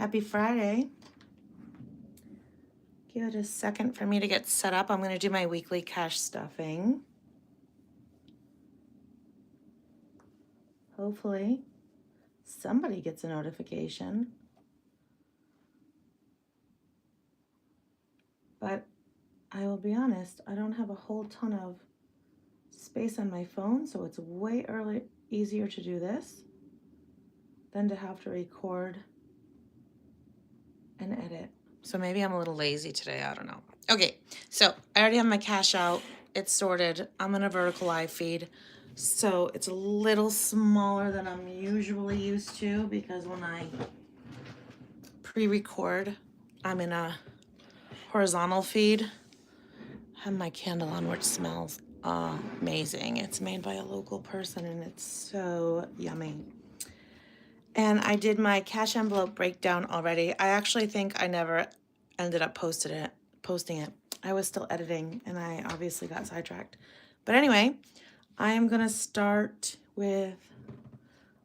Happy Friday. Give it a second for me to get set up. I'm going to do my weekly cash stuffing. Hopefully, somebody gets a notification. But I will be honest, I don't have a whole ton of space on my phone, so it's way easier to do this than to have to record and edit. So maybe I'm a little lazy today, I don't know. Okay, so I already have my cash out. It's sorted. I'm in a vertical live feed. So it's a little smaller than I'm usually used to because when I pre-record, I'm in a horizontal feed. I have my candle on, which smells amazing. It's made by a local person and it's so yummy. And I did my cash envelope breakdown already. I actually think I never ended up posting it. I was still editing and I obviously got sidetracked. But anyway, I am gonna start with,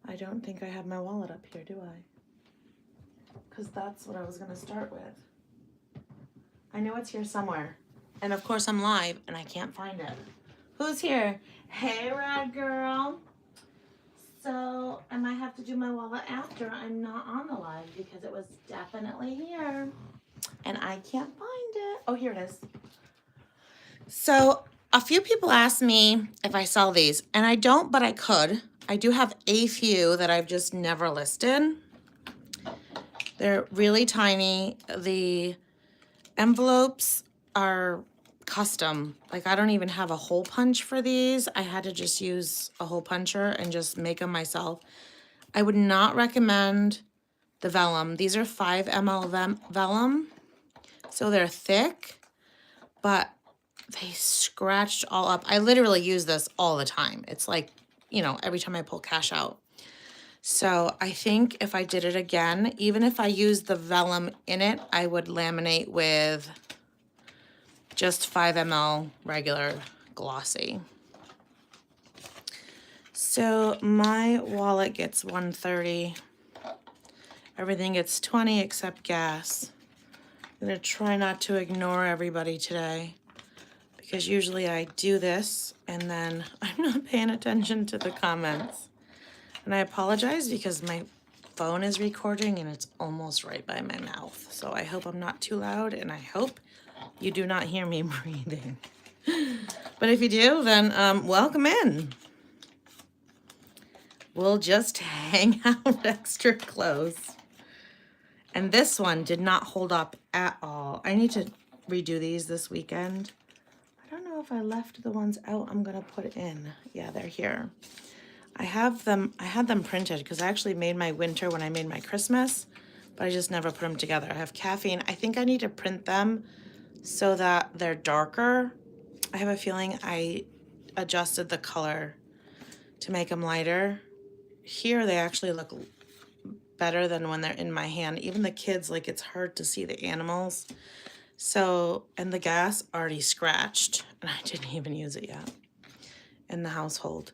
I don't think I have my wallet up here, do I? Because that's what I was gonna start with. I know it's here somewhere. And of course I'm live and I can't find it. Who's here? Hey, Rad Girl. So I might have to do my wallet after I'm not on the live because it was definitely here and I can't find it. Oh, here it is. So a few people asked me if I sell these and I don't, but I could. I do have a few that I've just never listed. They're really tiny. The envelopes are custom. Like I don't even have a hole punch for these. I had to just use a hole puncher and just make them myself. I would not recommend the vellum. These are 5 ml vellum. So they're thick, but they scratched all up. I literally use this all the time. It's like, you know, every time I pull cash out. So I think if I did it again, even if I used the vellum in it, I would laminate with just 5 ml regular glossy. So my wallet gets $130. Everything gets $20 except gas. I'm gonna try not to ignore everybody today because usually I do this and then I'm not paying attention to the comments. And I apologize because my phone is recording and it's almost right by my mouth. So I hope I'm not too loud and I hope you do not hear me breathing. But if you do, then welcome in. We'll just hang out extra close. And this one did not hold up at all. I need to redo these this weekend. I don't know if I left the ones out I'm gonna put in. Yeah, they're here. I had them printed because I actually made my winter when I made my Christmas, but I just never put them together. I have caffeine. I think I need to print them so that they're darker. I have a feeling I adjusted the color to make them lighter. Here they actually look better than when they're in my hand. Even the kids, like it's hard to see the animals. So, and the gas already scratched and I didn't even use it yet in the household.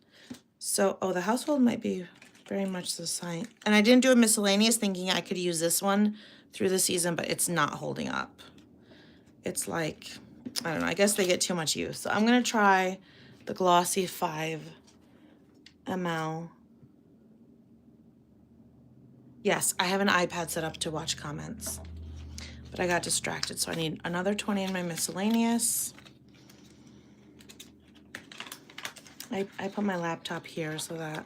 So, oh, the household might be very much the same. And I didn't do a miscellaneous thinking I could use this one through the season, but it's not holding up. It's like, I don't know, I guess they get too much use. So I'm gonna try the glossy 5 ml. Yes, I have an iPad set up to watch comments, but I got distracted. So I need another 20 in my miscellaneous. I put my laptop here so that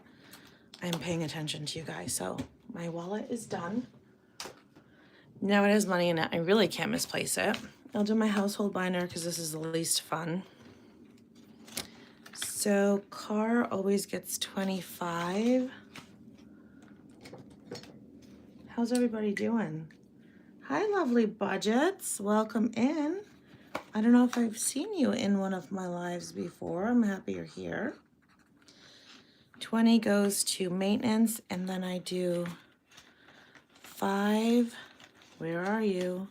I'm paying attention to you guys. So my wallet is done. Now it has money in it. I really can't misplace it. I'll do my household binder because this is the least fun. So car always gets 25. How's everybody doing? Hi, lovely budgets. Welcome in. I don't know if I've seen you in one of my lives before. I'm happy you're here. 20 goes to maintenance, and then I do 5. Where are you?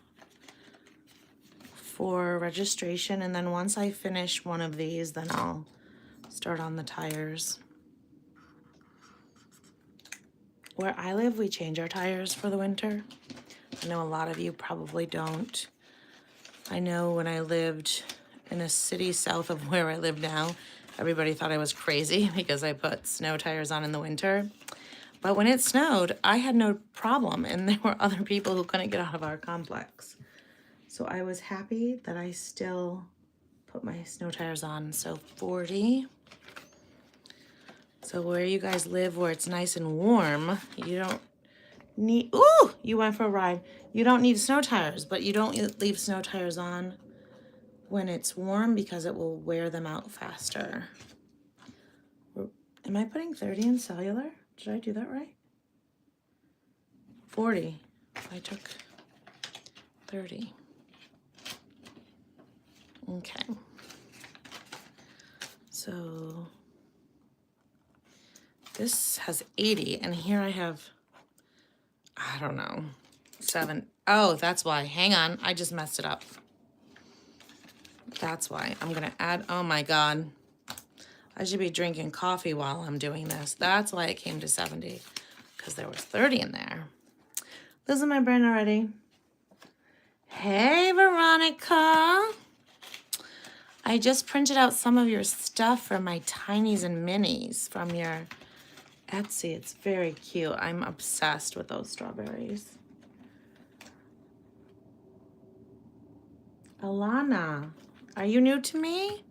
For registration, and then once I finish one of these, then I'll start on the tires. Where I live, we change our tires for the winter. I know a lot of you probably don't. I know when I lived in a city south of where I live now, everybody thought I was crazy because I put snow tires on in the winter. But when it snowed, I had no problem, and there were other people who couldn't get out of our complex. So I was happy that I still put my snow tires on. So 40. So where you guys live, where it's nice and warm, you don't need, ooh, you went for a ride. You don't need snow tires, but you don't leave snow tires on when it's warm because it will wear them out faster. Am I putting 30 in cellular? Did I do that right? 40. I took 30. Okay. So this has 80, and here I have, I don't know, 7. Oh, that's why. Hang on. I just messed it up. That's why. I'm going to add, oh my God. I should be drinking coffee while I'm doing this. That's why it came to 70, because there was 30 in there. Losing my brain already. Hey, Veronica. I just printed out some of your stuff for my tinies and minis from your Etsy. It's very cute. I'm obsessed with those strawberries. Alana, are you new to me?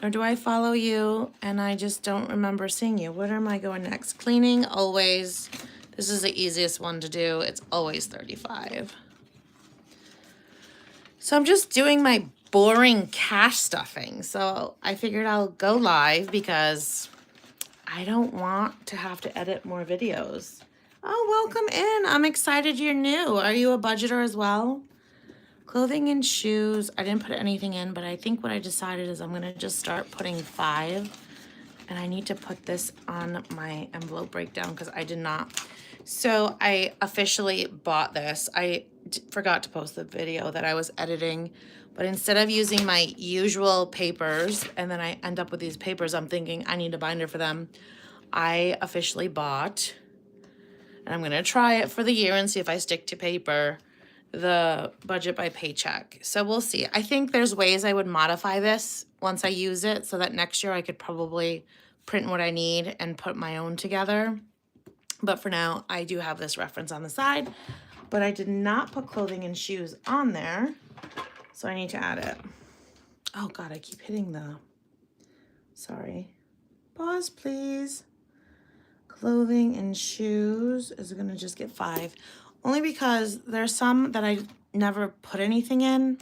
Or do I follow you and I just don't remember seeing you? Where am I going next? Cleaning, always. This is the easiest one to do. It's always 35. So I'm just doing my boring cash stuffing. So I figured I'll go live because I don't want to have to edit more videos. Oh, welcome in. I'm excited you're new. Are you a budgeter as well? Clothing and shoes. I didn't put anything in, but I think what I decided is I'm going to just start putting 5. And I need to put this on my envelope breakdown because I did not. So I officially bought this. I forgot to post the video that I was editing. But instead of using my usual papers, and then I end up with these papers, I'm thinking I need a binder for them. I officially bought, and I'm going to try it for the year and see if I stick to paper, the budget by paycheck. So we'll see. I think there's ways I would modify this once I use it so that next year I could probably print what I need and put my own together. But for now, I do have this reference on the side, but I did not put clothing and shoes on there. So I need to add it. Oh God, I keep hitting the, sorry. Pause, please. Clothing and shoes is gonna just get 5. Only because there's some that I never put anything in.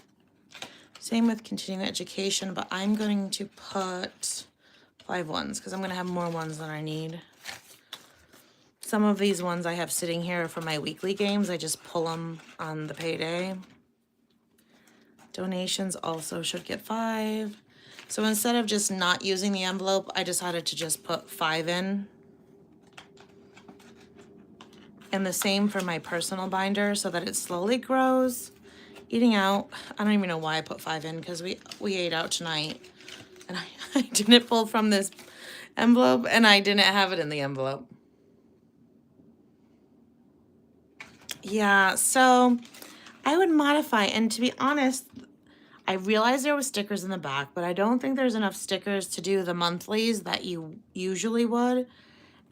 Same with continuing education, but I'm going to put 5 ones because I'm gonna have more ones than I need. Some of these ones I have sitting here for my weekly games. I just pull them on the payday. Donations also should get 5. So instead of just not using the envelope, I decided to just put 5 in. And the same for my personal binder so that it slowly grows. Eating out, I don't even know why I put 5 in because we ate out tonight. And I didn't pull from this envelope and I didn't have it in the envelope. Yeah, so I would modify, and to be honest, I realized there was stickers in the back, but I don't think there's enough stickers to do the monthlies that you usually would.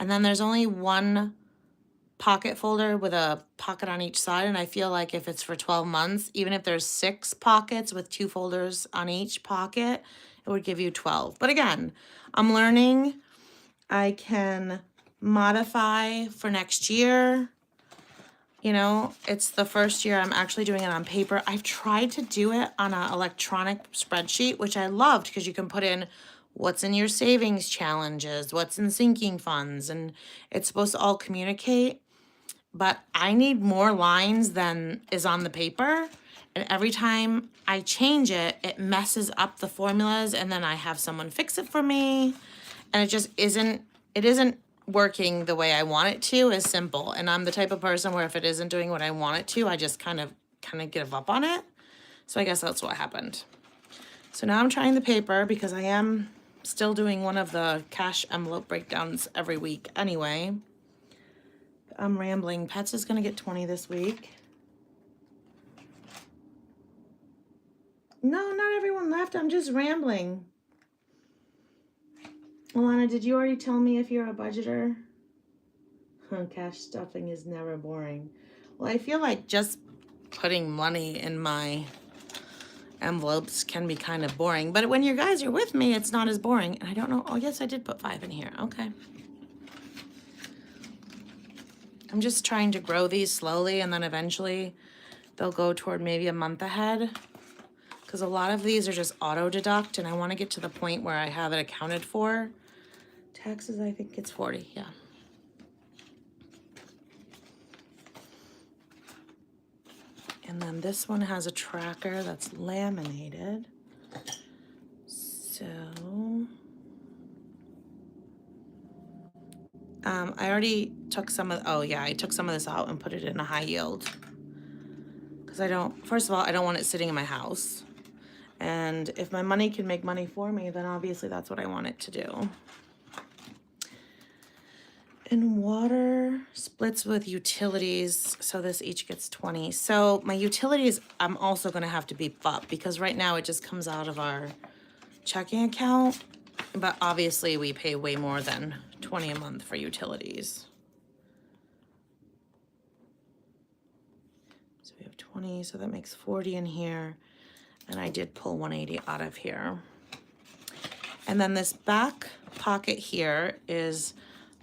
And then there's only one pocket folder with a pocket on each side, and I feel like if it's for 12 months, even if there's 6 pockets with 2 folders on each pocket, it would give you 12. But again, I'm learning. I can modify for next year. You know, it's the first year I'm actually doing it on paper. I've tried to do it on an electronic spreadsheet, which I loved because you can put in what's in your savings challenges, what's in sinking funds, and it's supposed to all communicate. But I need more lines than is on the paper. And every time I change it, it messes up the formulas, and then I have someone fix it for me. And it just isn't working the way I want it to. Is simple. And I'm the type of person where if it isn't doing what I want it to, I just kind of give up on it. So I guess that's what happened. So now I'm trying the paper because I am still doing one of the cash envelope breakdowns every week anyway. I'm rambling. Pets is going to get 20 this week. No, not everyone left. I'm just rambling. Alana, did you already tell me if you're a budgeter? Cash stuffing is never boring. Well, I feel like just putting money in my envelopes can be kind of boring. But when you guys are with me, it's not as boring. And I don't know. Oh, yes, I did put 5 in here. Okay. I'm just trying to grow these slowly, and then eventually they'll go toward maybe a month ahead. Because a lot of these are just auto deduct, and I want to get to the point where I have it accounted for. Taxes, I think it's 40, yeah. And then this one has a tracker that's laminated. So, I already took some of, oh yeah, I took some of this out and put it in a high yield. Because first of all, I don't want it sitting in my house. And if my money can make money for me, then obviously that's what I want it to do. And water splits with utilities, so this each gets 20. So my utilities, I'm also gonna have to beef up because right now it just comes out of our checking account, but obviously we pay way more than 20 a month for utilities. So we have 20, so that makes 40 in here, and I did pull 180 out of here. And then this back pocket here is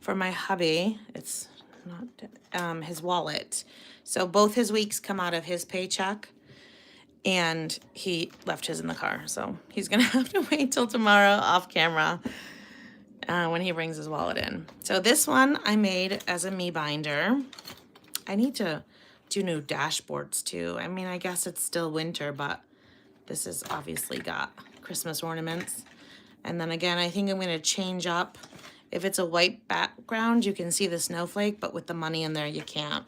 for my hubby. It's not his wallet. So both his weeks come out of his paycheck, and he left his in the car. So he's gonna have to wait till tomorrow off camera when he brings his wallet in. So this one I made as a me binder. I need to do new dashboards too. I mean, I guess it's still winter, but this has obviously got Christmas ornaments. And then again, I think I'm gonna change up. If it's a white background, you can see the snowflake, but with the money in there, you can't.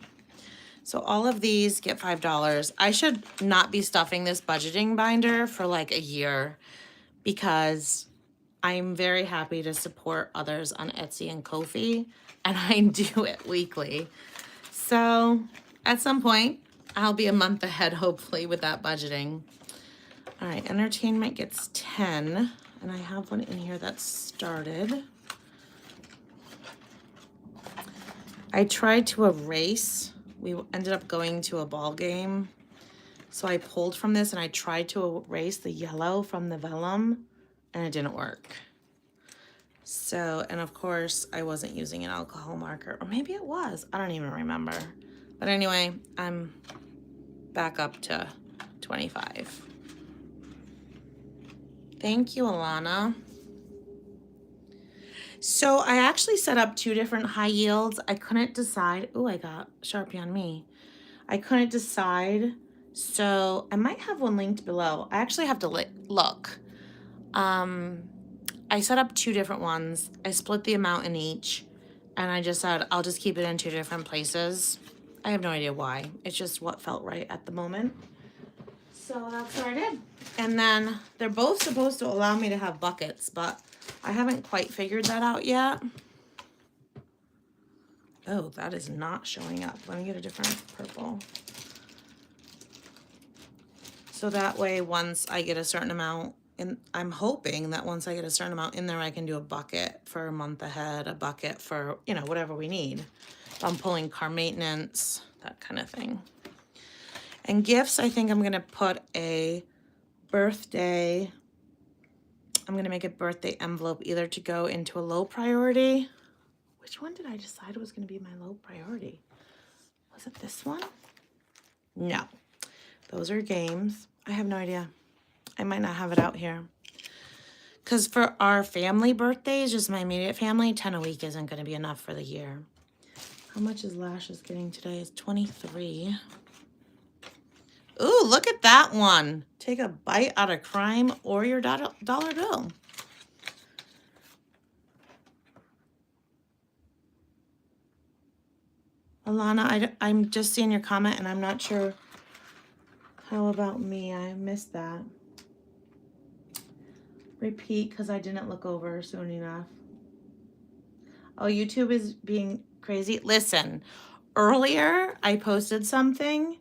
So all of these get $5. I should not be stuffing this budgeting binder for like a year because I'm very happy to support others on Etsy and Ko-fi, and I do it weekly. So at some point, I'll be a month ahead, hopefully, with that budgeting. All right, entertainment gets 10, and I have one in here that started. I tried to erase. We ended up going to a ball game. So I pulled from this and I tried to erase the yellow from the vellum and it didn't work. So, and of course I wasn't using an alcohol marker, or maybe it was, I don't even remember. But anyway, I'm back up to 25. Thank you, Alana. So I actually set up 2 different high yields. I couldn't decide. Oh, I got Sharpie on me. I couldn't decide. So I might have one linked below. I actually have to look. I set up 2 different ones. I split the amount in each. And I just said, I'll just keep it in 2 different places. I have no idea why. It's just what felt right at the moment. So that's what I did. And then they're both supposed to allow me to have buckets, but I haven't quite figured that out yet. Oh, that is not showing up. Let me get a different purple. So that way, once I get a certain amount, and I'm hoping that once I get a certain amount in there, I can do a bucket for a month ahead, a bucket for, you know, whatever we need. If I'm pulling car maintenance, that kind of thing. And gifts, I think I'm going to put a birthday. I'm going to make a birthday envelope either to go into a low priority. Which one did I decide was going to be my low priority? Was it this one? No. Those are games. I have no idea. I might not have it out here. Because for our family birthdays, just my immediate family, 10 a week isn't going to be enough for the year. How much is Lashes getting today? It's 23. Ooh, look at that one. Take a bite out of crime or your dollar bill. Alana, I'm just seeing your comment and I'm not sure. How about me? I missed that. Repeat because I didn't look over soon enough. Oh, YouTube is being crazy. Listen, earlier I posted something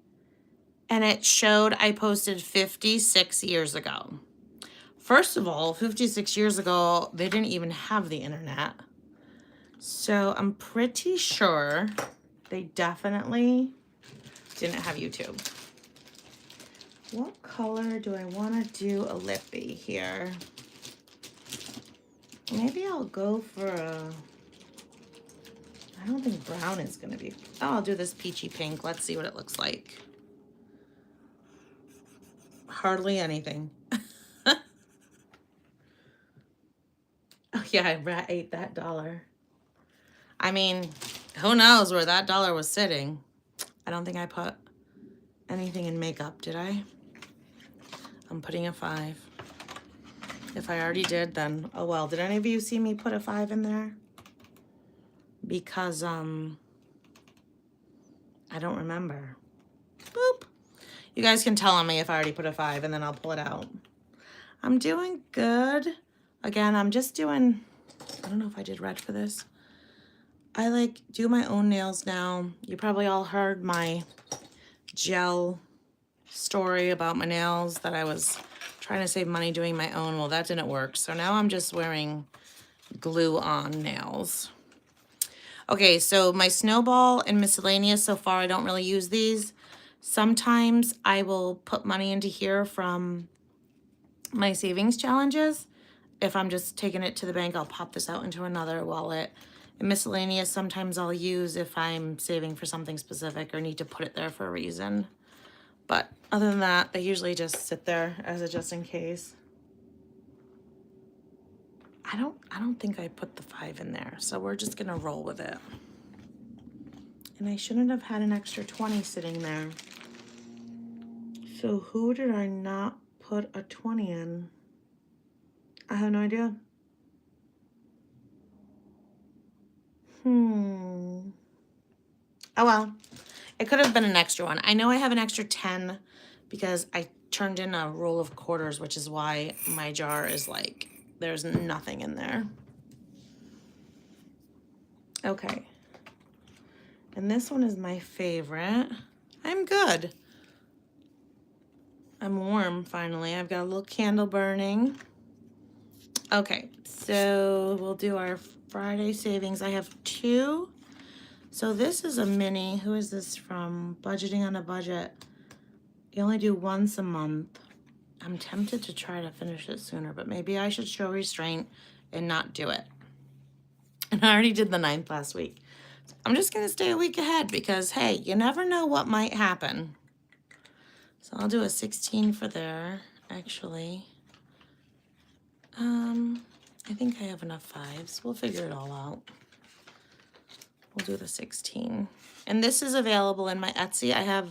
and it showed I posted 56 years ago. First of all, 56 years ago, they didn't even have the internet. So I'm pretty sure they definitely didn't have YouTube. What color do I want to do a lippy here? Maybe I'll go for a... I don't think brown is going to be... Oh, I'll do this peachy pink. Let's see what it looks like. Hardly anything. Oh, yeah, I ate that dollar. I mean, who knows where that dollar was sitting. I don't think I put anything in makeup, did I? I'm putting a 5. If I already did, then oh well. Did any of you see me put a 5 in there? Because, I don't remember. Boop. You guys can tell on me if I already put a 5 and then I'll pull it out. I'm doing good. Again, I'm just doing, I don't know if I did red for this. I like do my own nails now. You probably all heard my gel story about my nails that I was trying to save money doing my own. Well, that didn't work. So now I'm just wearing glue on nails. Okay, so my snowball and miscellaneous, so far I don't really use these. Sometimes I will put money into here from my savings challenges. If I'm just taking it to the bank, I'll pop this out into another wallet. And miscellaneous, sometimes I'll use if I'm saving for something specific or need to put it there for a reason. But other than that, they usually just sit there as a just in case. I don't think I put the 5 in there, so we're just gonna roll with it. And I shouldn't have had an extra 20 sitting there. So who did I not put a 20 in? I have no idea. Oh well, it could have been an extra one. I know I have an extra 10 because I turned in a roll of quarters, which is why my jar is like, there's nothing in there. Okay. And this one is my favorite. I'm good. I'm warm finally. I've got a little candle burning. Okay, so we'll do our Friday savings. I have 2. So this is a mini. Who is this from? Budgeting on a Budget. You only do once a month. I'm tempted to try to finish it sooner, but maybe I should show restraint and not do it. And I already did the 9th last week. So I'm just going to stay a week ahead because, hey, you never know what might happen. So I'll do a 16 for there, actually. I think I have enough 5s. We'll figure it all out. We'll do the 16. And this is available in my Etsy. I have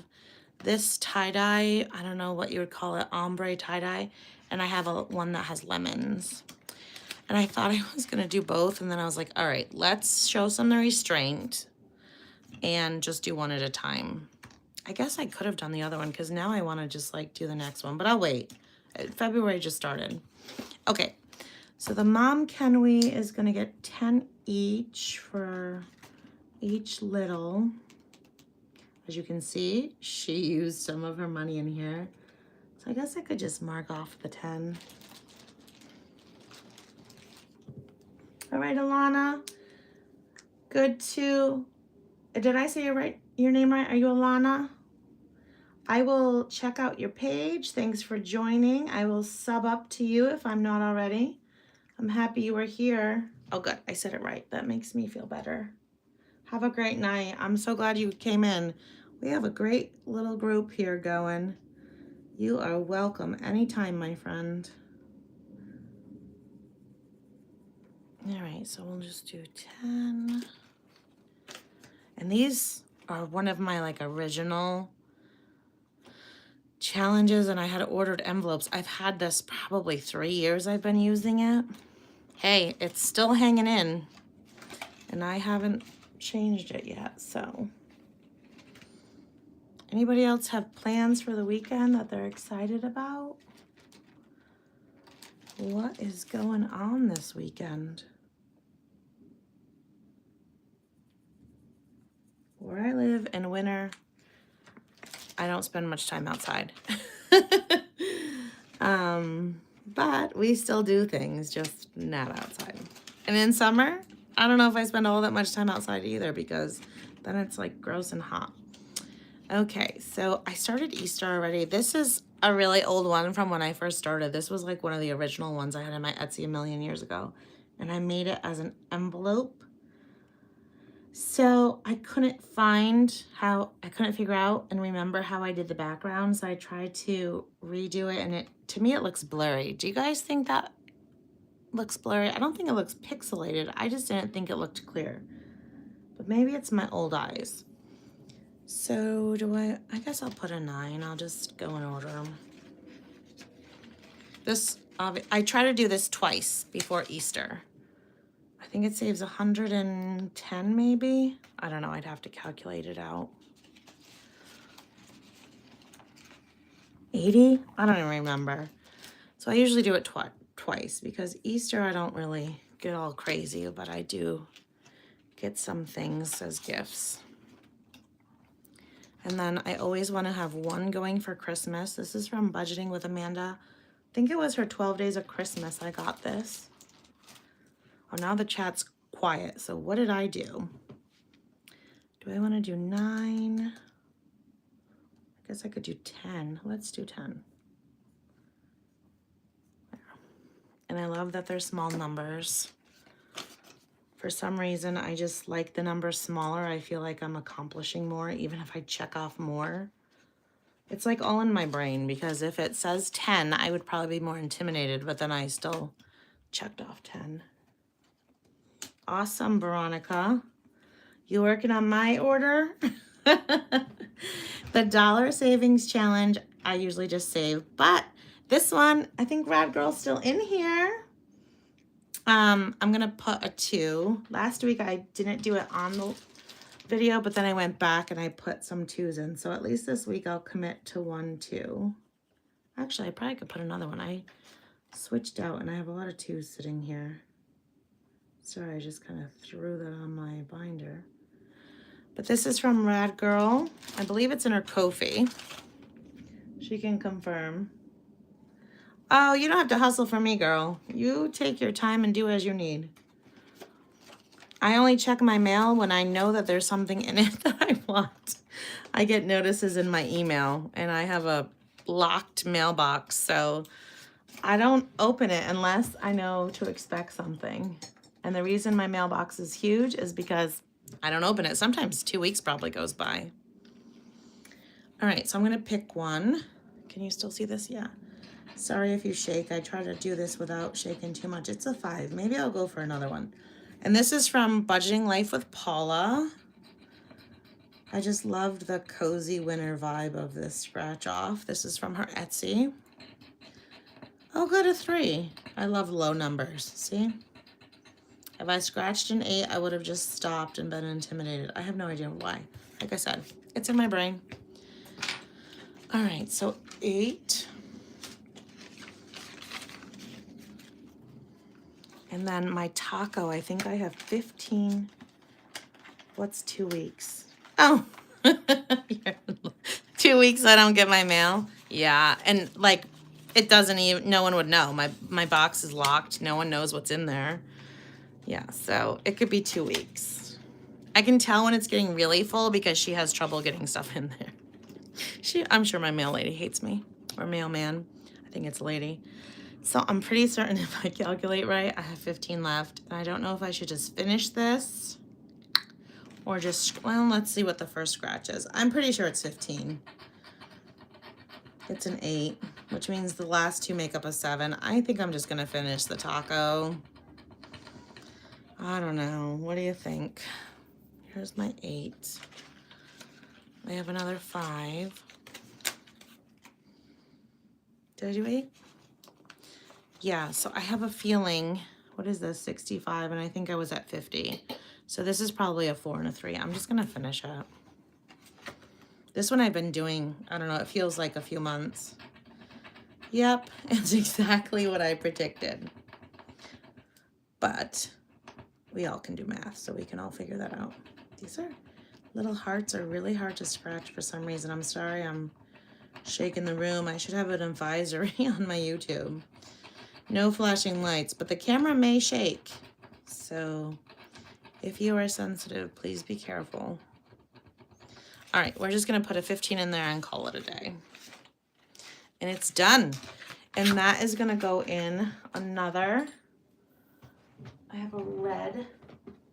this tie-dye, I don't know what you would call it, ombre tie-dye, and I have one that has lemons. And I thought I was gonna do both, and then I was like, all right, let's show some restraint and just do one at a time. I guess I could have done the other one because now I wanna just like do the next one, but I'll wait. February just started. Okay, so the mom Kenway is gonna get 10 each for each little. As you can see, she used some of her money in here. So I guess I could just mark off the 10. All right, Alana. Good to, did I say your name right? Are you Alana? I will check out your page. Thanks for joining. I will sub up to you if I'm not already. I'm happy you were here. Oh, good. I said it right. That makes me feel better. Have a great night. I'm so glad you came in. We have a great little group here going. You are welcome anytime, my friend. All right, so we'll just do 10. And these are one of my like original challenges, and I had ordered envelopes. I've had this probably 3 years I've been using it. Hey, it's still hanging in, and I haven't changed it yet, so. Anybody else have plans for the weekend that they're excited about? What is going on this weekend? where I live in winter, I don't spend much time outside. But we still do things, just not outside. And in summer, I don't know if I spend all that much time outside either, because then it's like gross and hot. Okay, so I started Easter already. This is a really old one from when I first started. This was like one of the original ones I had in my Etsy a million years ago. And I made it as an envelope. So I couldn't figure out and remember how I did the background. So I tried to redo it, and to me it looks blurry. Do you guys think that looks blurry? I don't think it looks pixelated. I just didn't think it looked clear. But maybe it's my old eyes. So I guess I'll put a 9. I'll just go in order them. I try to do this twice before Easter. I think it saves 110 maybe. I don't know, I'd have to calculate it out. 80? I don't even remember. So I usually do it twice because Easter I don't really get all crazy, but I do get some things as gifts. And then I always want to have one going for Christmas. This is from Budgeting with Amanda. I think it was her 12 days of Christmas I got this. Oh, now the chat's quiet. So what did I do? Do I want to do 9? I guess I could do 10. Let's do 10. And I love that they're small numbers. For some reason, I just like the numbers smaller. I feel like I'm accomplishing more, even if I check off more. It's like all in my brain, because if it says 10, I would probably be more intimidated, but then I still checked off 10. Awesome, Veronica. You working on my order? The dollar savings challenge, I usually just save, but this one, I think Rad Girl's still in here. I'm gonna put a 2. Last week I didn't do it on the video, but then I went back and I put some 2s in. So at least this week I'll commit to 1 2. Actually, I probably could put another one. I switched out and I have a lot of 2s sitting here. Sorry, I just kind of threw that on my binder. But this is from Rad Girl. I believe it's in her Ko-fi. She can confirm. Oh, you don't have to hustle for me, girl. You take your time and do as you need. I only check my mail when I know that there's something in it that I want. I get notices in my email, and I have a locked mailbox, so I don't open it unless I know to expect something. And the reason my mailbox is huge is because I don't open it. Sometimes 2 weeks probably goes by. All right, so I'm going to pick one. Can you still see this? Yeah. Sorry if you shake. I try to do this without shaking too much. It's a 5. Maybe I'll go for another one. And this is from Budgeting Life with Paula. I just loved the cozy winter vibe of this scratch off. This is from her Etsy. Oh, good, a 3. I love low numbers. See? If I scratched an 8, I would have just stopped and been intimidated. I have no idea why. Like I said, it's in my brain. All right, so 8. And then my taco, I think I have 15. What's 2 weeks? Oh, 2 weeks I don't get my mail. Yeah, and like it doesn't even, no one would know. My box is locked. No one knows what's in there. Yeah, so it could be 2 weeks. I can tell when it's getting really full because she has trouble getting stuff in there. I'm sure my mail lady hates me, or mailman. I think it's a lady. So I'm pretty certain if I calculate right, I have 15 left. And I don't know if I should just finish this or just, well, let's see what the first scratch is. I'm pretty sure it's 15. It's an 8, which means the last 2 make up a 7. I think I'm just gonna finish the taco. I don't know, what do you think? Here's my 8. I have another 5. Did I do 8? Yeah, so I have a feeling, what is this, 65, and I think I was at 50. So this is probably a 4 and a 3. I'm just gonna finish it. This one I've been doing, I don't know, it feels like a few months. Yep, it's exactly what I predicted. But we all can do math, so we can all figure that out. These are Little hearts are really hard to scratch for some reason. I'm sorry, I'm shaking the room. I should have an advisory on my YouTube. No flashing lights, but the camera may shake. So if you are sensitive, please be careful. All right, we're just gonna put a 15 in there and call it a day. And it's done. And that is gonna go in another, I have a red,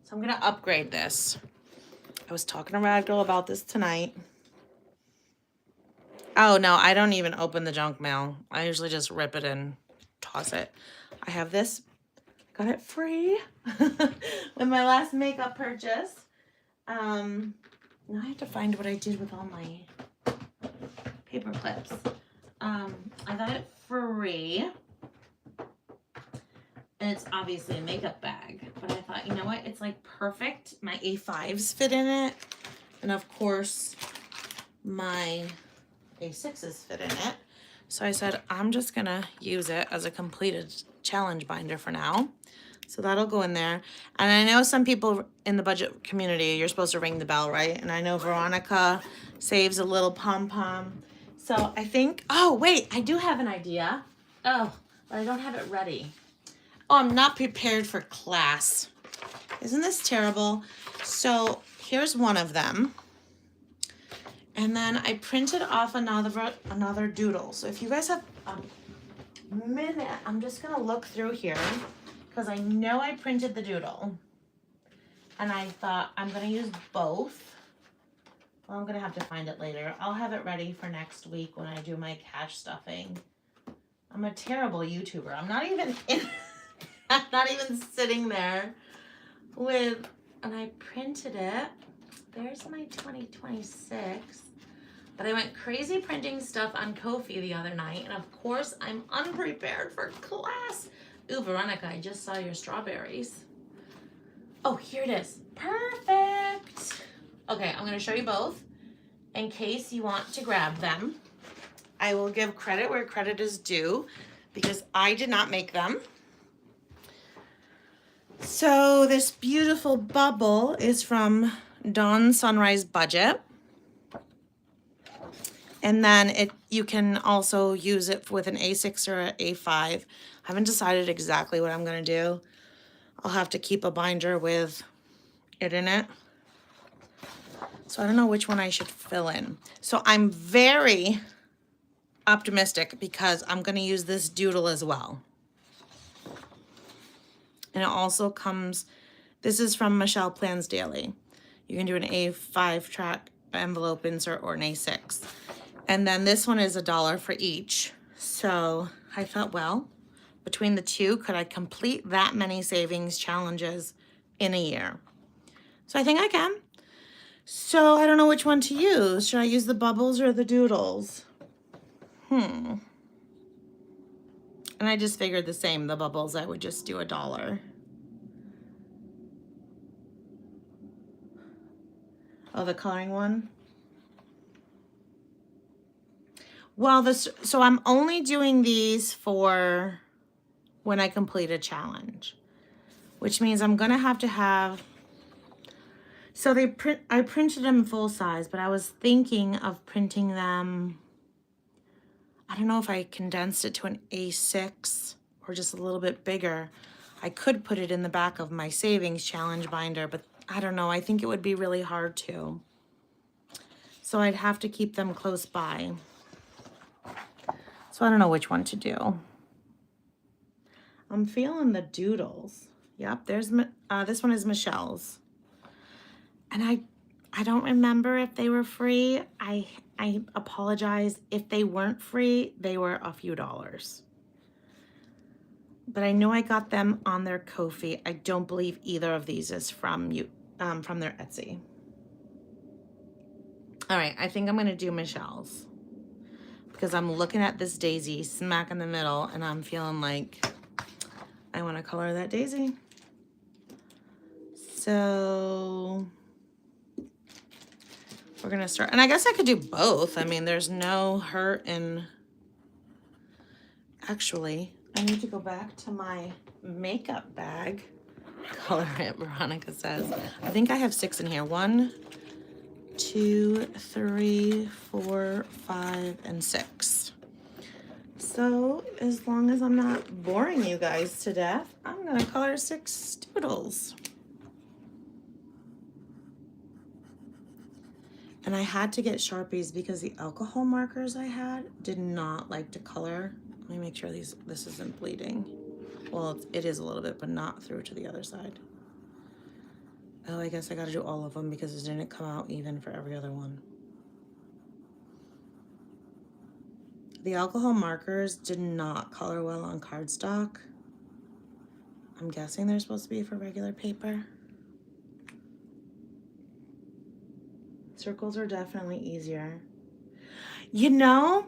so I'm gonna upgrade this. I was talking to Ragdoll about this tonight. Oh no, I don't even open the junk mail. I usually just rip it and toss it. I have this, got it free with my last makeup purchase. Now I have to find what I did with all my paper clips. I got it free. And it's obviously a makeup bag, but I thought, you know what? It's like perfect. My A5s fit in it. And of course, my A6s fit in it. So I said, I'm just gonna use it as a completed challenge binder for now. So that'll go in there. And I know some people in the budget community, you're supposed to ring the bell, right? And I know Veronica saves a little pom-pom. So I think, oh wait, I do have an idea. Oh, but I don't have it ready. Oh, I'm not prepared for class. Isn't this terrible? So here's one of them. And then I printed off another doodle. So if you guys have a minute, I'm just gonna look through here because I know I printed the doodle. And I thought I'm gonna use both. Well, I'm gonna have to find it later. I'll have it ready for next week when I do my cash stuffing. I'm a terrible YouTuber. I'm not even in I'm not even sitting there with, and I printed it. There's my 2026. But I went crazy printing stuff on Ko-fi the other night. And of course, I'm unprepared for class. Ooh, Veronica, I just saw your strawberries. Oh, here it is. Perfect. Okay, I'm going to show you both in case you want to grab them. I will give credit where credit is due because I did not make them. So this beautiful bubble is from Dawn Sunrise Budget. And then you can also use it with an A6 or an A5. I haven't decided exactly what I'm going to do. I'll have to keep a binder with it in it. So I don't know which one I should fill in. So I'm very optimistic because I'm going to use this doodle as well. And it also comes, this is from Michelle Plans Daily. You can do an A5 track envelope insert or an A6. And then this one is $1 for each. So I thought, well, between the two, could I complete that many savings challenges in a year? So I think I can. So I don't know which one to use. Should I use the bubbles or the doodles? And I just figured the same, the bubbles, I would just do $1. Oh, the coloring one? Well, so I'm only doing these for when I complete a challenge, which means I'm gonna have to have, so I printed them full size, but I was thinking of printing them, I don't know if I condensed it to an A6 or just a little bit bigger. I could put it in the back of my savings challenge binder, but I don't know. I think it would be really hard to. So I'd have to keep them close by. So I don't know which one to do. I'm feeling the doodles. Yep, there's this one is Michelle's. And I don't remember if they were free. I apologize. If they weren't free, they were a few dollars. But I know I got them on their Ko-fi. I don't believe either of these is from their Etsy. All right, I think I'm gonna do Michelle's because I'm looking at this daisy smack in the middle and I'm feeling like I wanna color that daisy. So we're gonna start, and I guess I could do both. I mean, there's no hurt in, actually, I need to go back to my makeup bag. Color it, Veronica says. I think I have 6 in here. 1, 2, 3, 4, 5, and 6. So as long as I'm not boring you guys to death, I'm gonna color 6 doodles. And I had to get Sharpies because the alcohol markers I had did not like to color. Let me make sure this isn't bleeding. Well, it is a little bit, but not through to the other side. Oh, I guess I gotta do all of them because it didn't come out even for every other one. The alcohol markers did not color well on cardstock. I'm guessing they're supposed to be for regular paper. Circles are definitely easier. You know,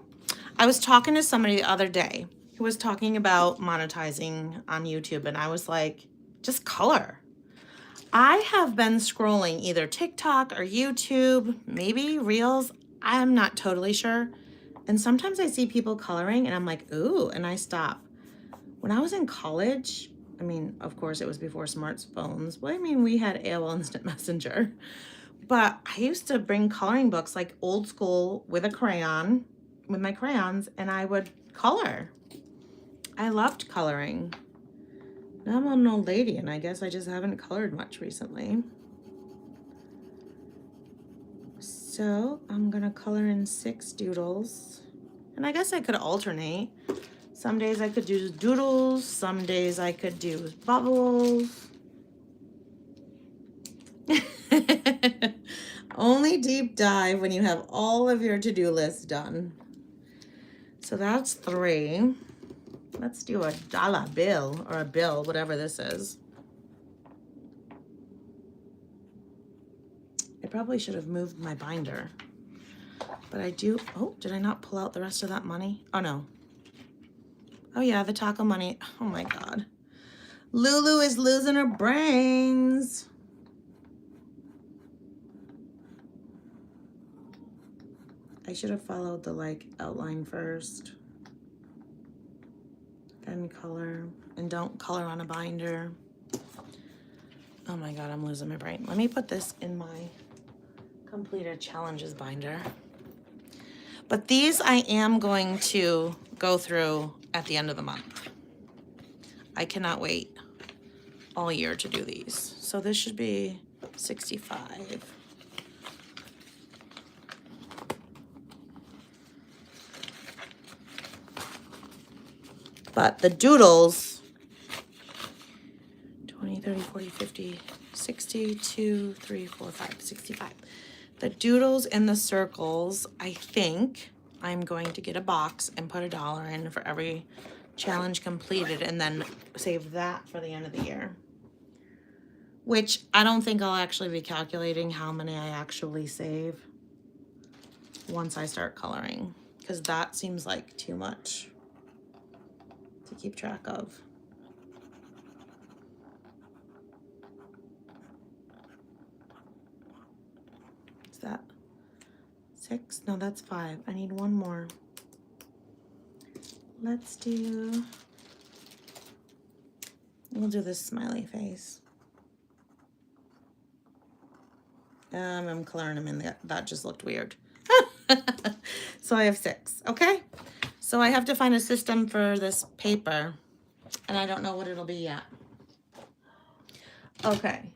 I was talking to somebody the other day who was talking about monetizing on YouTube, and I was like, just color. I have been scrolling either TikTok or YouTube, maybe Reels. I'm not totally sure. And sometimes I see people coloring and I'm like, ooh, and I stop. When I was in college, I mean, of course it was before smartphones. Well, I mean, we had AOL Instant Messenger. But I used to bring coloring books, like old school, with a crayon, with my crayons, and I would color. I loved coloring. Now I'm an old lady, and I guess I just haven't colored much recently. So I'm gonna color in 6 doodles. And I guess I could alternate. Some days I could do doodles, some days I could do bubbles. Only deep dive when you have all of your to-do list done. So that's 3. Let's do a dollar bill or a bill, whatever this is. I probably should have moved my binder. But I do, oh, did I not pull out the rest of that money? Oh no. Oh yeah, the taco money. Oh my God. Lulu is losing her brains. I should have followed the like outline first. Then color, and don't color on a binder. Oh my God, I'm losing my brain. Let me put this in my completed challenges binder. But these I am going to go through at the end of the month. I cannot wait all year to do these. So this should be 65. But the doodles, 20, 30, 40, 50, 60, 2, 3, 4, 5, 65. The doodles and the circles, I think I'm going to get a box and put $1 in for every challenge completed and then save that for the end of the year. Which I don't think I'll actually be calculating how many I actually save once I start coloring, because that seems like too much to keep track of. Is that 6? No, that's 5. I need one more. Let's do, we'll do this smiley face. I'm coloring them in, that just looked weird. So I have 6, okay? So I have to find a system for this paper, and I don't know what it'll be yet. Okay.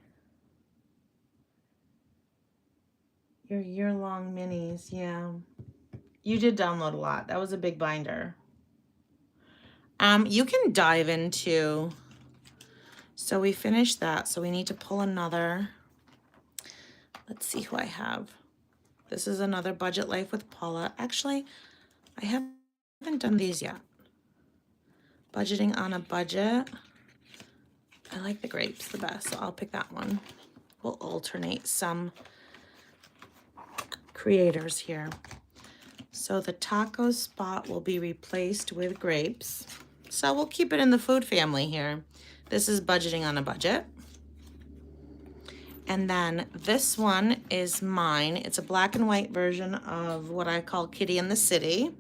Your year-long minis, yeah. You did download a lot. That was a big binder. You can dive into, so we finished that, so we need to pull another. Let's see who I have. This is another Budget Life with Paula. Actually, I haven't done these yet. Budgeting on a Budget. I like the grapes the best, so I'll pick that one. We'll alternate some creators here. So the taco spot will be replaced with grapes. So we'll keep it in the food family here. This is Budgeting on a Budget. And then this one is mine. It's a black and white version of what I call Kitty in the City.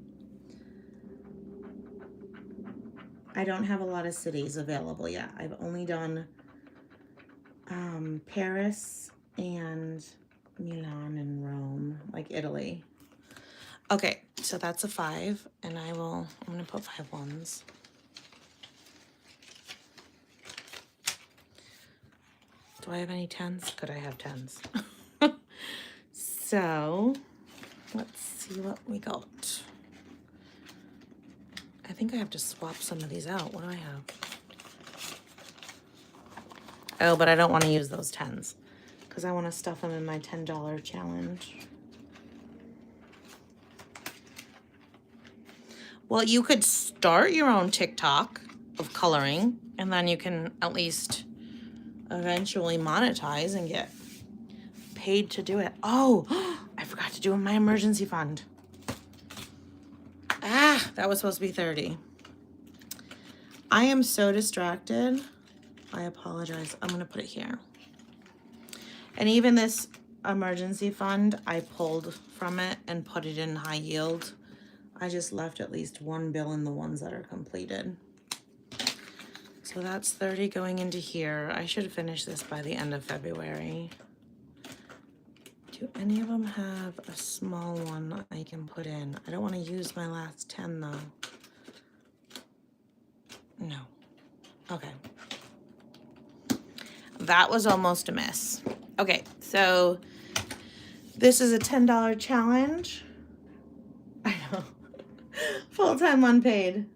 I don't have a lot of cities available yet. I've only done Paris and Milan and Rome, like Italy. Okay, so that's a 5, and I'm gonna put 5 ones. Do I have any 10s? Could I have 10s? So, let's see what we got. I think I have to swap some of these out. What do I have? Oh, but I don't want to use those 10s because I want to stuff them in my $10 challenge. Well, you could start your own TikTok of coloring, and then you can at least eventually monetize and get paid to do it. Oh, I forgot to do my emergency fund. Ah, that was supposed to be 30. I am so distracted. I apologize. I'm going to put it here. And even this emergency fund, I pulled from it and put it in high yield. I just left at least one bill in the ones that are completed. So that's 30 going into here. I should finish this by the end of February. Do any of them have a small one I can put in? I don't want to use my last 10 though. No. Okay. That was almost a miss. Okay, so this is a $10 challenge. I know. Full-time unpaid.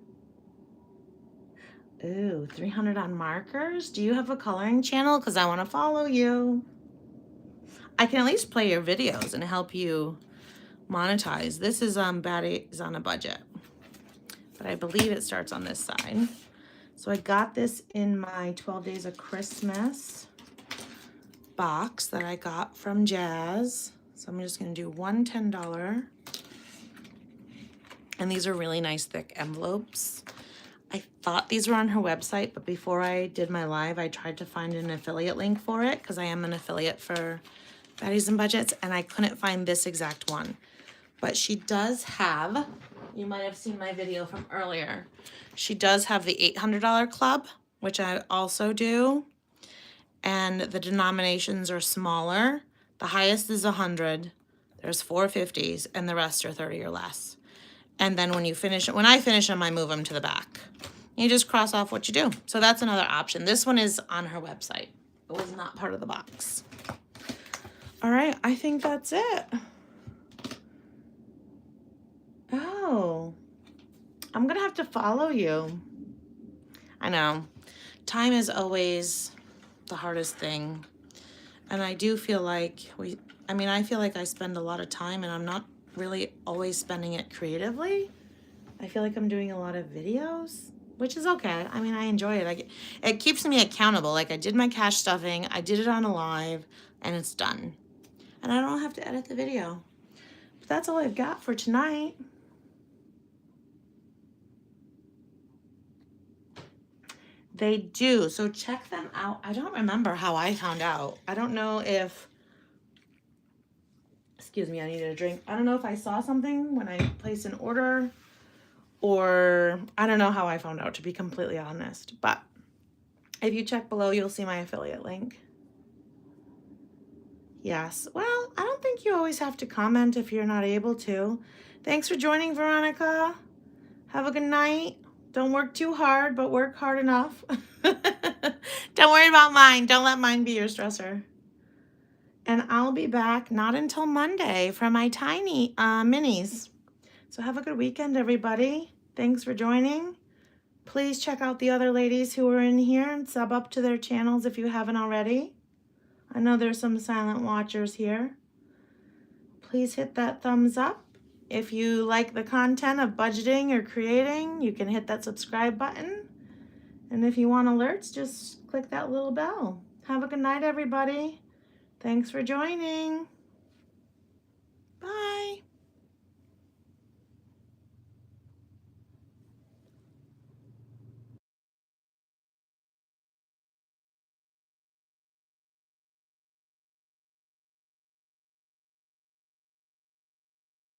Ooh, 300 on markers. Do you have a coloring channel? Because I want to follow you. I can at least play your videos and help you monetize. This is Batty's on a budget, but I believe it starts on this side. So I got this in my 12 Days of Christmas box that I got from Jazz. So I'm just going to do one $10. And these are really nice thick envelopes. I thought these were on her website, but before I did my live, I tried to find an affiliate link for it because I am an affiliate for Baddies and Budgets, and I couldn't find this exact one. But she does have, you might have seen my video from earlier, she does have the $800 club, which I also do, and the denominations are smaller. The highest is 100, there's 450s, and the rest are 30 or less. And then when I finish them, I move them to the back. You just cross off what you do. So that's another option. This one is on her website. It was not part of the box. All right, I think that's it. Oh, I'm gonna have to follow you. I know, time is always the hardest thing. And I do feel like I feel like I spend a lot of time and I'm not really always spending it creatively. I feel like I'm doing a lot of videos, which is okay. I mean, I enjoy it. It keeps me accountable. Like I did my cash stuffing, I did it on a live, and it's done. And I don't have to edit the video. But that's all I've got for tonight. They do, so check them out. I don't remember how I found out. I don't know if, excuse me, I needed a drink. I don't know if I saw something when I placed an order, or I don't know how I found out, to be completely honest. But if you check below, you'll see my affiliate link. Yes, well, I don't think you always have to comment if you're not able to. Thanks for joining, Veronica. Have a good night. Don't work too hard, but work hard enough. Don't worry about mine. Don't let mine be your stressor. And I'll be back not until Monday for my tiny minis. So have a good weekend, everybody. Thanks for joining. Please check out the other ladies who are in here and sub up to their channels if you haven't already. I know there's some silent watchers here. Please hit that thumbs up. If you like the content of budgeting or creating, you can hit that subscribe button. And if you want alerts, just click that little bell. Have a good night, everybody. Thanks for joining. Bye.